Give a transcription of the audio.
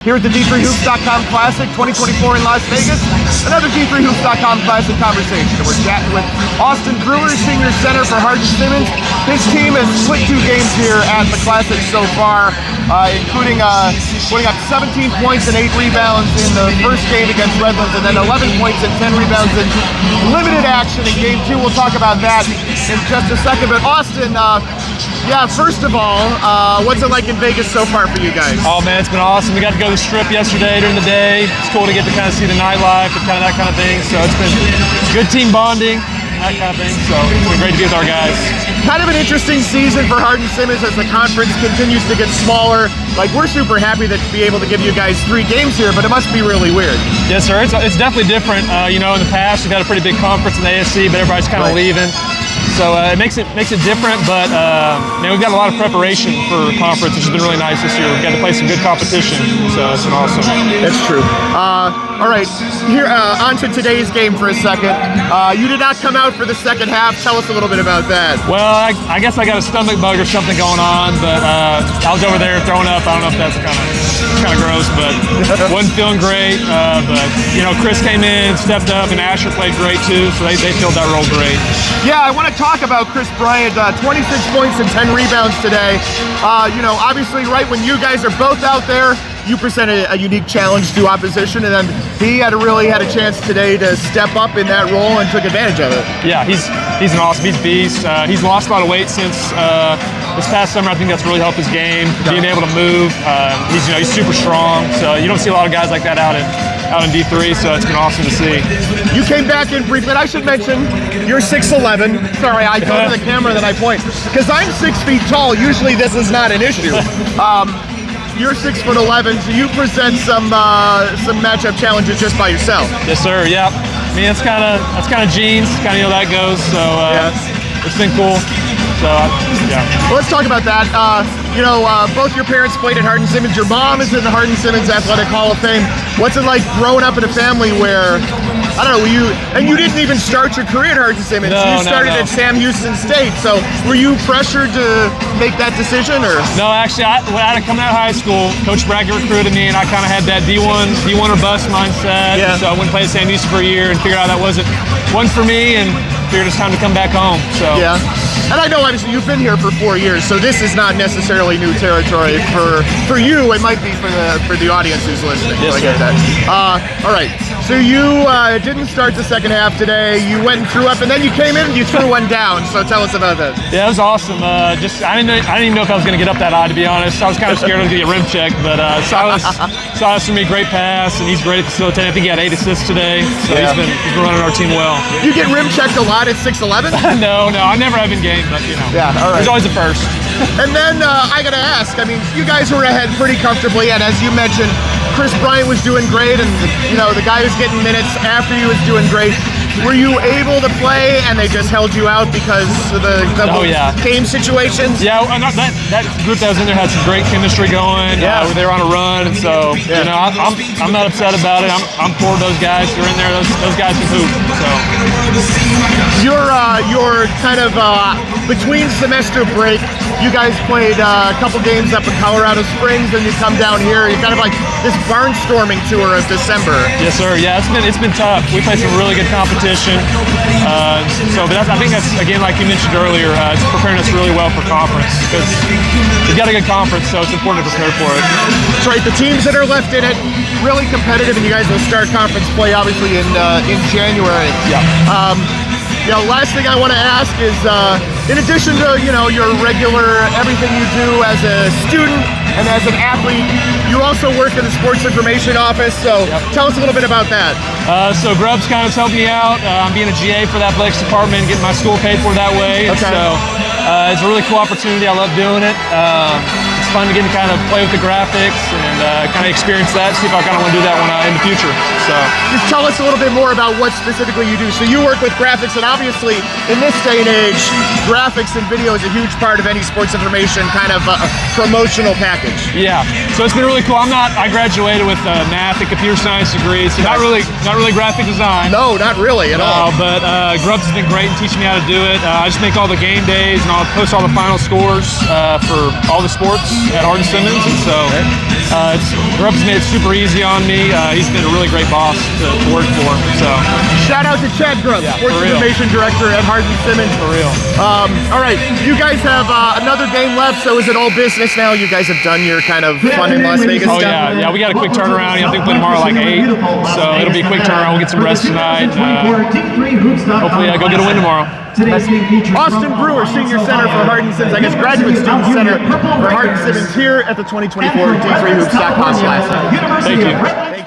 Here at the D3Hoops.com Classic 2024 in Las Vegas, another D3Hoops.com Classic conversation. We're chatting with Austin Brewer, senior center for Hardin-Simmons. His team has split 2 games here at the Classic so far, including putting up 17 points and 8 rebounds in the first game against Redlands, and then 11 points and 10 rebounds in limited action in game 2. We'll talk about that in just a second. But Austin, yeah, first of all, what's it like in Vegas so far for you guys? Oh man, it's been awesome. We got to go to the Strip yesterday during the day. It's cool to get to kind of see the nightlife and kind of that kind of thing. So it's been good team bonding, that kind of thing. So it's been great to be with our guys. Kind of an interesting season for Hardin-Simmons as the conference continues to get smaller. Like, we're super happy to be able to give you guys 3 games here, but it must be really weird. Yes, sir. It's definitely different. You know, in the past we've had a pretty big conference in the ASC, but everybody's kind of leaving. So it makes it different, but man, we've got a lot of preparation for conference, which has been really nice this year. We've got to play some good competition, so it's been awesome. That's true. All right, here on to today's game for a second. You did not come out for the second half. Tell us a little bit about that. Well, I guess I got a stomach bug or something going on, but I was over there throwing up. I don't know if that's kind of gross, but wasn't feeling great. But you know, Chris came in, stepped up, and Asher played great too, so they filled that role great. Yeah, I want to talk about Chris Bryant, 26 points and 10 rebounds today. You know, obviously, right when you guys are both out there, you presented a unique challenge to opposition, and then he really had a chance today to step up in that role and took advantage of it. Yeah, he's an awesome, he's a beast. He's lost a lot of weight since this past summer. I think that's really helped his game, being able to move. He's super strong, so you don't see a lot of guys like that out in D3, so it's been awesome to see. You came back in briefly. I should mention, you're 6'11". Sorry, I go to the camera, then I point. Because I'm 6 feet tall, usually this is not an issue. You're 6'11", so you present some matchup challenges just by yourself. Yes, sir, yeah. I mean, that's kind of genes, kind of how that goes, so it's been cool. So, yeah. Well, let's talk about that. You know, both your parents played at Hardin-Simmons. Your mom is in the Hardin-Simmons Athletic Hall of Fame. What's it like growing up in a family where, I don't know, you didn't even start your career at Hardin-Simmons. You started at Sam Houston State. So were you pressured to make that decision, or? No, actually, when I coming out of high school, Coach Brackett recruited me, and I kind of had that D1 or bust mindset. Yeah. So I went and played at Sam Houston for a year and figured out that wasn't for me, and figured it's time to come back home. So yeah. And I know, obviously, you've been here for 4 years, so this is not necessarily new territory for you. It might be for the audience who's listening. Yes, so I get that. All right. So you didn't start the second half today. You went and threw up, and then you came in and you threw one down. So tell us about that. Yeah, it was awesome. I didn't even know if I was going to get up that high, to be honest. I was kind of scared I was going to get rim checked, but Silas for me, great pass, and he's great at facilitating. I think he had 8 assists today, so he's been running our team well. You get rim checked a lot at 6'11"? No, I never have in game, but you know. Yeah, all right. There's always a first. And then I got to ask, I mean, you guys were ahead pretty comfortably, and as you mentioned, Chris Bryant was doing great, and you know, the guy who's getting minutes after you was doing great. Were you able to play, and they just held you out because of the game situations? Yeah, that group that was in there had some great chemistry going. Yeah, they were on a run, and so you know, I'm not upset about it. I'm for those guys who are in there. Those guys can hoop. So you're kind of between semester break. You guys played a couple games up in Colorado Springs, and you come down here. You're kind of like this barnstorming tour of December. Yes, sir. Yeah, it's been tough. We played some really good competition. But I think that's, again, like you mentioned earlier, it's preparing us really well for conference, because we've got a good conference, so it's important to prepare for it. That's right. The teams that are left in it, really competitive, and you guys will start conference play obviously in January. Yeah. You know, last thing I want to ask is, in addition to, you know, your regular everything you do as a student and as an athlete, you also work in the sports information office, so tell us a little bit about that. So Grubbs kind of helped me out. I'm being a GA for the athletics department, getting my school paid for that way. Okay. So it's a really cool opportunity. I love doing it. It's fun to get to kind of play with the graphics and kind of experience that, see if I kind of want to do that in the future. So just tell us a little bit more about what specifically you do. So you work with graphics, and obviously in this day and age, graphics and video is a huge part of any sports information kind of promotional package. Yeah, so it's been really cool. I graduated with math and computer science degrees, so not really graphic design. No, not really at all. But Grubbs has been great in teaching me how to do it. I just make all the game days, and I'll post all the final scores for all the sports. at Hardin-Simmons, and so Grubb's made it super easy on me. He's been a really great boss to work for. So shout out to Chad Grubb, Sports Information Director at Hardin-Simmons. For real. All right, you guys have another game left, so is it all business now? You guys have done your kind of fun in Las Vegas stuff? Yeah, we got a quick turnaround. I think we play tomorrow like 8, so it'll be a quick turnaround. We'll get some rest tonight. Hopefully go get a win tomorrow. Austin Brewer, Senior Center for Hardin-Simmons, I guess Graduate Student Center for Hardin-Simmons here at the 2024 D3Hoops.com Classic. Thank you.